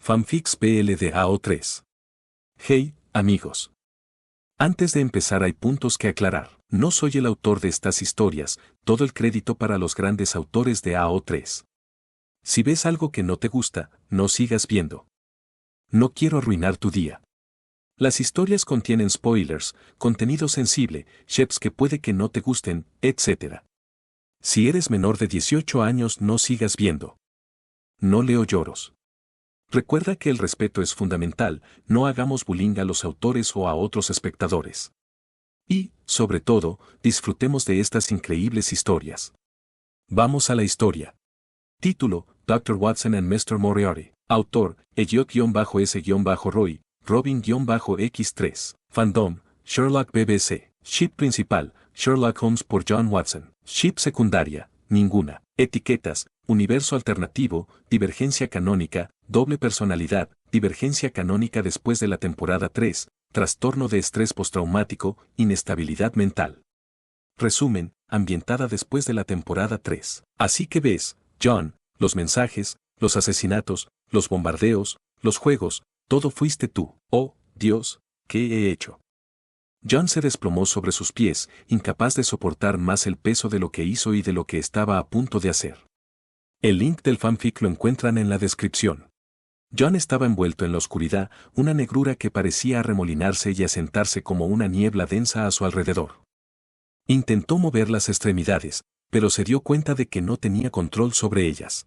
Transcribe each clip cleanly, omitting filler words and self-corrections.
Fanfics PL de AO3. Hey, amigos. Antes de empezar hay puntos que aclarar. No soy el autor de estas historias, todo el crédito para los grandes autores de AO3. Si ves algo que no te gusta, no sigas viendo. No quiero arruinar tu día. Las historias contienen spoilers, contenido sensible, chefs que puede que no te gusten, etc. Si eres menor de 18 años no sigas viendo. No leo lloros. Recuerda que el respeto es fundamental, no hagamos bullying a los autores o a otros espectadores. Y, sobre todo, disfrutemos de estas increíbles historias. Vamos a la historia. Título, Dr. Watson and Mr. Moriarty. Autor, Elliot-S-Roy, Robin-X3. Fandom, Sherlock BBC. Ship principal, Sherlock Holmes por John Watson. Ship secundaria, ninguna. Etiquetas, universo alternativo, divergencia canónica, doble personalidad, divergencia canónica después de la temporada 3, trastorno de estrés postraumático, inestabilidad mental. Resumen, ambientada después de la temporada 3. Así que ves, John, los mensajes, los asesinatos, los bombardeos, los juegos, todo fuiste tú. Oh, Dios, ¿qué he hecho? John se desplomó sobre sus pies, incapaz de soportar más el peso de lo que hizo y de lo que estaba a punto de hacer. El link del fanfic lo encuentran en la descripción. John estaba envuelto en la oscuridad, una negrura que parecía arremolinarse y asentarse como una niebla densa a su alrededor. Intentó mover las extremidades, pero se dio cuenta de que no tenía control sobre ellas.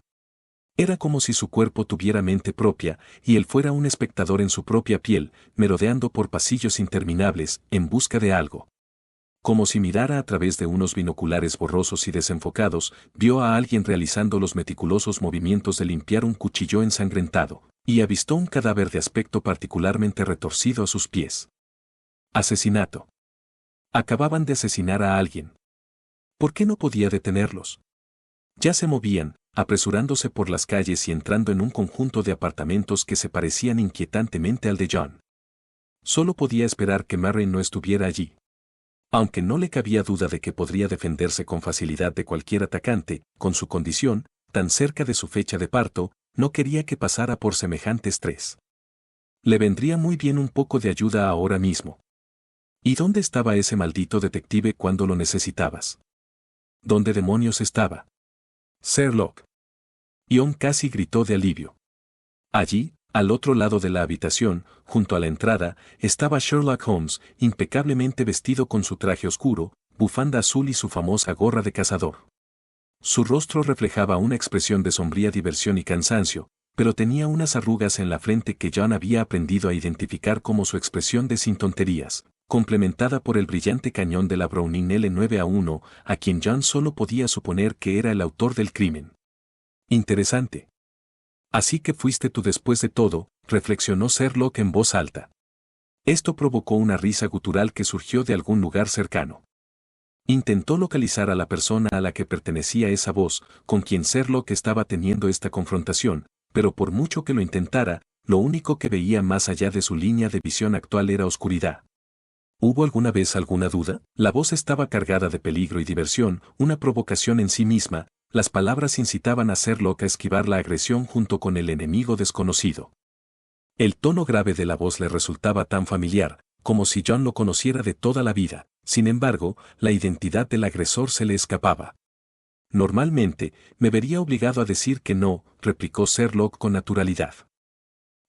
Era como si su cuerpo tuviera mente propia, y él fuera un espectador en su propia piel, merodeando por pasillos interminables, en busca de algo. Como si mirara a través de unos binoculares borrosos y desenfocados, vio a alguien realizando los meticulosos movimientos de limpiar un cuchillo ensangrentado, y avistó un cadáver de aspecto particularmente retorcido a sus pies. Asesinato. Acababan de asesinar a alguien. ¿Por qué no podía detenerlos? Ya se movían, apresurándose por las calles y entrando en un conjunto de apartamentos que se parecían inquietantemente al de John. Solo podía esperar que Mary no estuviera allí. Aunque no le cabía duda de que podría defenderse con facilidad de cualquier atacante, con su condición, tan cerca de su fecha de parto, no quería que pasara por semejante estrés. Le vendría muy bien un poco de ayuda ahora mismo. ¿Y dónde estaba ese maldito detective cuando lo necesitabas? ¿Dónde demonios estaba? Sherlock. Ion casi gritó de alivio. Allí, al otro lado de la habitación, junto a la entrada, estaba Sherlock Holmes, impecablemente vestido con su traje oscuro, bufanda azul y su famosa gorra de cazador. Su rostro reflejaba una expresión de sombría diversión y cansancio, pero tenía unas arrugas en la frente que John había aprendido a identificar como su expresión de sin tonterías, complementada por el brillante cañón de la Browning L9A1, a quien John solo podía suponer que era el autor del crimen. Interesante. Así que fuiste tú después de todo, reflexionó Sherlock en voz alta. Esto provocó una risa gutural que surgió de algún lugar cercano. Intentó localizar a la persona a la que pertenecía esa voz, con quien Sherlock estaba teniendo esta confrontación, pero por mucho que lo intentara, lo único que veía más allá de su línea de visión actual era oscuridad. ¿Hubo alguna vez alguna duda? La voz estaba cargada de peligro y diversión, una provocación en sí misma. Las palabras incitaban a Sherlock a esquivar la agresión junto con el enemigo desconocido. El tono grave de la voz le resultaba tan familiar, como si John lo conociera de toda la vida. Sin embargo, la identidad del agresor se le escapaba. Normalmente, me vería obligado a decir que no, replicó Sherlock con naturalidad.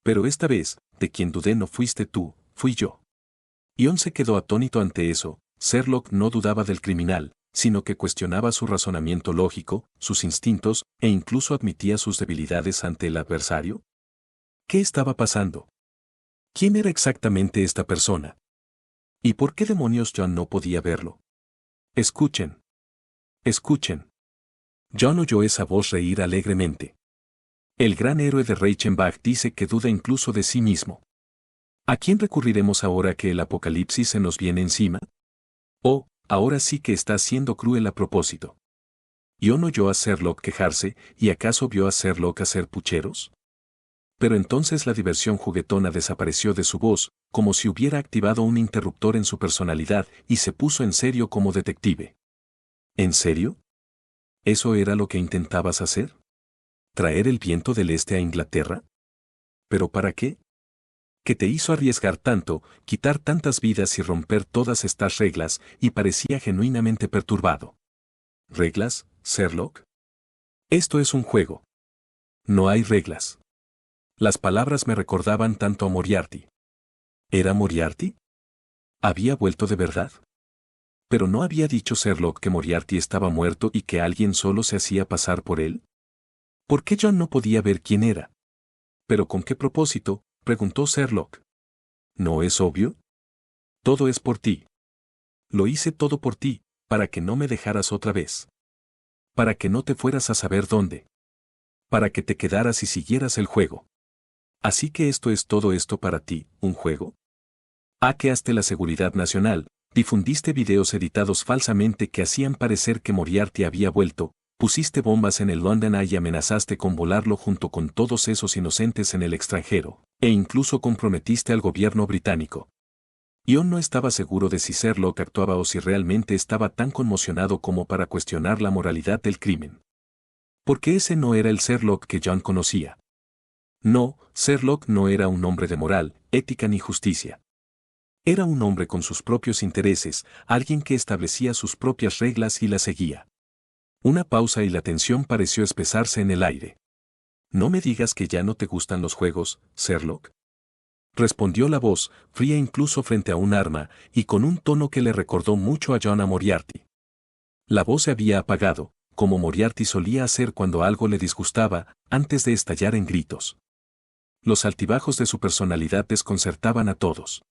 Pero esta vez, de quien dudé no fuiste tú, fui yo. Ion se quedó atónito ante eso. Sherlock no dudaba del criminal, sino que cuestionaba su razonamiento lógico, sus instintos, e incluso admitía sus debilidades ante el adversario. ¿Qué estaba pasando? ¿Quién era exactamente esta persona? ¿Y por qué demonios John no podía verlo? Escuchen. Escuchen. John oyó esa voz reír alegremente. El gran héroe de Reichenbach dice que duda incluso de sí mismo. ¿A quién recurriremos ahora que el apocalipsis se nos viene encima? Oh, ahora sí que está siendo cruel a propósito. ¿Ion oyó a Sherlock quejarse, y acaso vio a Sherlock hacer pucheros? Pero entonces la diversión juguetona desapareció de su voz, como si hubiera activado un interruptor en su personalidad, y se puso en serio como detective. ¿En serio? ¿Eso era lo que intentabas hacer? ¿Traer el viento del este a Inglaterra? ¿Pero para qué? ¿Qué te hizo arriesgar tanto, quitar tantas vidas y romper todas estas reglas? Y parecía genuinamente perturbado. ¿Reglas, Sherlock? Esto es un juego. No hay reglas. Las palabras me recordaban tanto a Moriarty. ¿Era Moriarty? ¿Había vuelto de verdad? ¿Pero no había dicho Sherlock que Moriarty estaba muerto y que alguien solo se hacía pasar por él? ¿Por qué John no podía ver quién era? ¿Pero con qué propósito?, preguntó Sherlock. ¿No es obvio? Todo es por ti. Lo hice todo por ti, para que no me dejaras otra vez. Para que no te fueras a saber dónde. Para que te quedaras y siguieras el juego. Así que esto es todo esto para ti, ¿un juego? Hackeaste la seguridad nacional, difundiste videos editados falsamente que hacían parecer que Moriarty había vuelto, pusiste bombas en el London Eye y amenazaste con volarlo junto con todos esos inocentes en el extranjero, e incluso comprometiste al gobierno británico. John no estaba seguro de si Sherlock actuaba o si realmente estaba tan conmocionado como para cuestionar la moralidad del crimen. Porque ese no era el Sherlock que John conocía. No, Sherlock no era un hombre de moral, ética ni justicia. Era un hombre con sus propios intereses, alguien que establecía sus propias reglas y las seguía. Una pausa y la tensión pareció espesarse en el aire. ¿No me digas que ya no te gustan los juegos, Sherlock? Respondió la voz, fría incluso frente a un arma, y con un tono que le recordó mucho a John Moriarty. La voz se había apagado, como Moriarty solía hacer cuando algo le disgustaba, antes de estallar en gritos. Los altibajos de su personalidad desconcertaban a todos.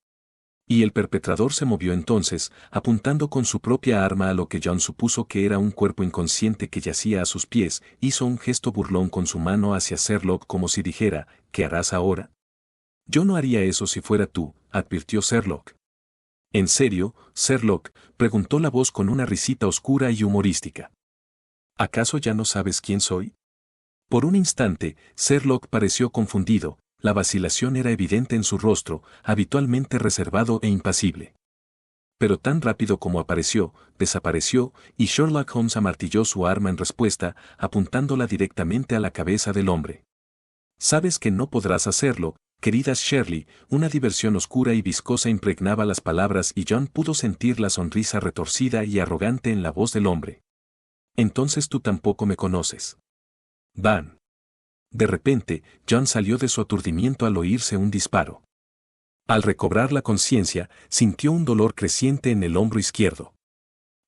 Y el perpetrador se movió entonces, apuntando con su propia arma a lo que John supuso que era un cuerpo inconsciente que yacía a sus pies, hizo un gesto burlón con su mano hacia Sherlock como si dijera, ¿qué harás ahora? Yo no haría eso si fuera tú, advirtió Sherlock. ¿En serio, Sherlock?, preguntó la voz con una risita oscura y humorística. ¿Acaso ya no sabes quién soy? Por un instante, Sherlock pareció confundido. La vacilación era evidente en su rostro, habitualmente reservado e impasible. Pero tan rápido como apareció, desapareció, y Sherlock Holmes amartilló su arma en respuesta, apuntándola directamente a la cabeza del hombre. Sabes que no podrás hacerlo, querida Shirley. Una diversión oscura y viscosa impregnaba las palabras y John pudo sentir la sonrisa retorcida y arrogante en la voz del hombre. Entonces tú tampoco me conoces. Van. De repente, John salió de su aturdimiento al oírse un disparo. Al recobrar la conciencia, sintió un dolor creciente en el hombro izquierdo.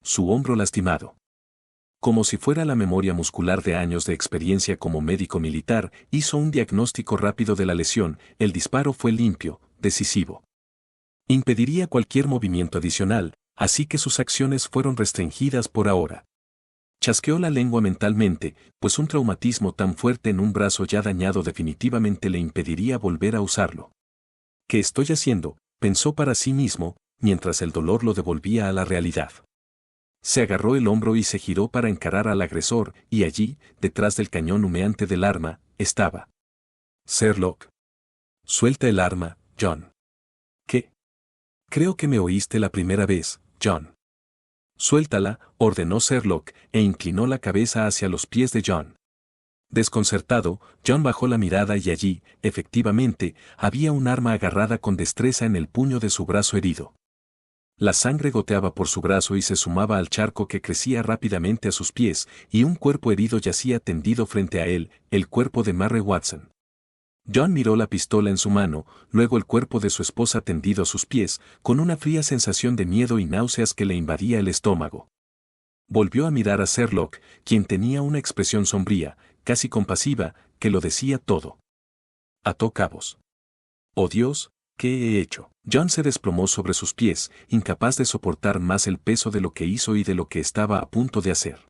Su hombro lastimado. Como si fuera la memoria muscular de años de experiencia como médico militar, hizo un diagnóstico rápido de la lesión. El disparo fue limpio, decisivo. Impediría cualquier movimiento adicional, así que sus acciones fueron restringidas por ahora. Chasqueó la lengua mentalmente, pues un traumatismo tan fuerte en un brazo ya dañado definitivamente le impediría volver a usarlo. ¿Qué estoy haciendo?, pensó para sí mismo, mientras el dolor lo devolvía a la realidad. Se agarró el hombro y se giró para encarar al agresor, y allí, detrás del cañón humeante del arma, estaba Sherlock. Suelta el arma, John. ¿Qué? Creo que me oíste la primera vez, John. Suéltala, ordenó Sherlock, e inclinó la cabeza hacia los pies de John. Desconcertado, John bajó la mirada y allí, efectivamente, había un arma agarrada con destreza en el puño de su brazo herido. La sangre goteaba por su brazo y se sumaba al charco que crecía rápidamente a sus pies, y un cuerpo herido yacía tendido frente a él, el cuerpo de Mary Watson. John miró la pistola en su mano, luego el cuerpo de su esposa tendido a sus pies, con una fría sensación de miedo y náuseas que le invadía el estómago. Volvió a mirar a Sherlock, quien tenía una expresión sombría, casi compasiva, que lo decía todo. Ató cabos. ¡Oh Dios! ¿Qué he hecho? John se desplomó sobre sus pies, incapaz de soportar más el peso de lo que hizo y de lo que estaba a punto de hacer.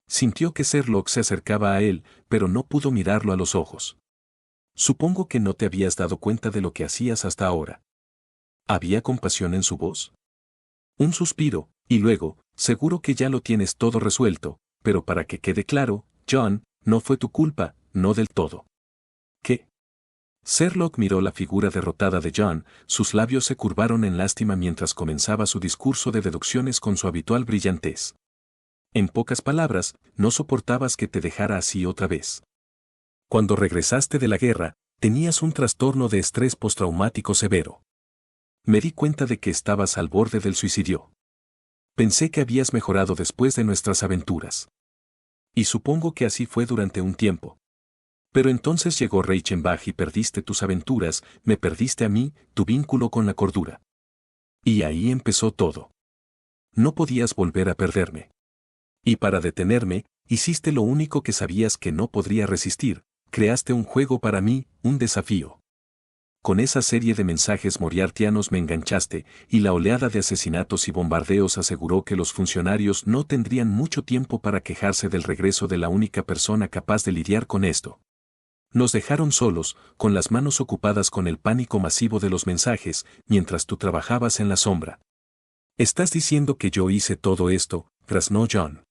Sintió que Sherlock se acercaba a él, pero no pudo mirarlo a los ojos. Supongo que no te habías dado cuenta de lo que hacías hasta ahora. ¿Había compasión en su voz? Un suspiro, y luego, seguro que ya lo tienes todo resuelto, pero para que quede claro, John, no fue tu culpa, no del todo. ¿Qué? Sherlock miró la figura derrotada de John, sus labios se curvaron en lástima mientras comenzaba su discurso de deducciones con su habitual brillantez. En pocas palabras, no soportabas que te dejara así otra vez. Cuando regresaste de la guerra, Tenías un trastorno de estrés postraumático severo. Me di cuenta de que estabas al borde del suicidio. Pensé que habías mejorado después de nuestras aventuras. Y supongo que así fue durante un tiempo. Pero entonces llegó Reichenbach y perdiste tus aventuras, me perdiste a mí, tu vínculo con la cordura. Y ahí empezó todo. No podías volver a perderme. Y para detenerme, hiciste lo único que sabías que no podría resistir, creaste un juego para mí, un desafío. Con esa serie de mensajes moriartianos me enganchaste, y la oleada de asesinatos y bombardeos aseguró que los funcionarios no tendrían mucho tiempo para quejarse del regreso de la única persona capaz de lidiar con esto. Nos dejaron solos, con las manos ocupadas con el pánico masivo de los mensajes, mientras tú trabajabas en la sombra. Estás diciendo que yo hice todo esto, graznó John.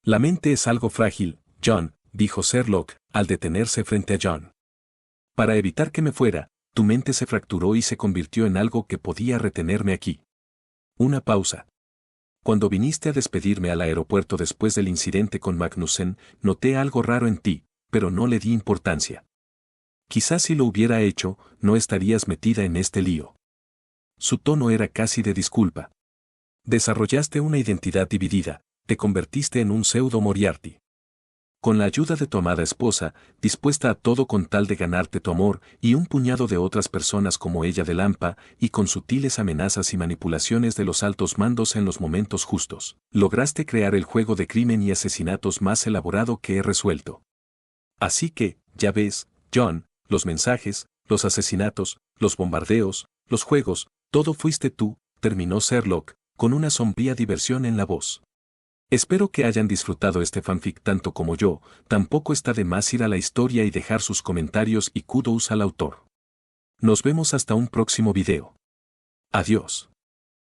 La mente es algo frágil, John, dijo Sherlock, al detenerse frente a John. Para evitar que me fuera, tu mente se fracturó y se convirtió en algo que podía retenerme aquí. Una pausa. Cuando viniste a despedirme al aeropuerto después del incidente con Magnussen, noté algo raro en ti, pero no le di importancia. Quizás si lo hubiera hecho, no estarías metida en este lío. Su tono era casi de disculpa. Desarrollaste una identidad dividida, te convertiste en un pseudo Moriarty. Con la ayuda de tu amada esposa, dispuesta a todo con tal de ganarte tu amor, y un puñado de otras personas como ella de Lampa, y con sutiles amenazas y manipulaciones de los altos mandos en los momentos justos, lograste crear el juego de crimen y asesinatos más elaborado que he resuelto. Así que, ya ves, John, los mensajes, los asesinatos, los bombardeos, los juegos, todo fuiste tú, terminó Sherlock, con una sombría diversión en la voz. Espero que hayan disfrutado este fanfic tanto como yo, tampoco está de más ir a la historia y dejar sus comentarios y kudos al autor. Nos vemos hasta un próximo video. Adiós.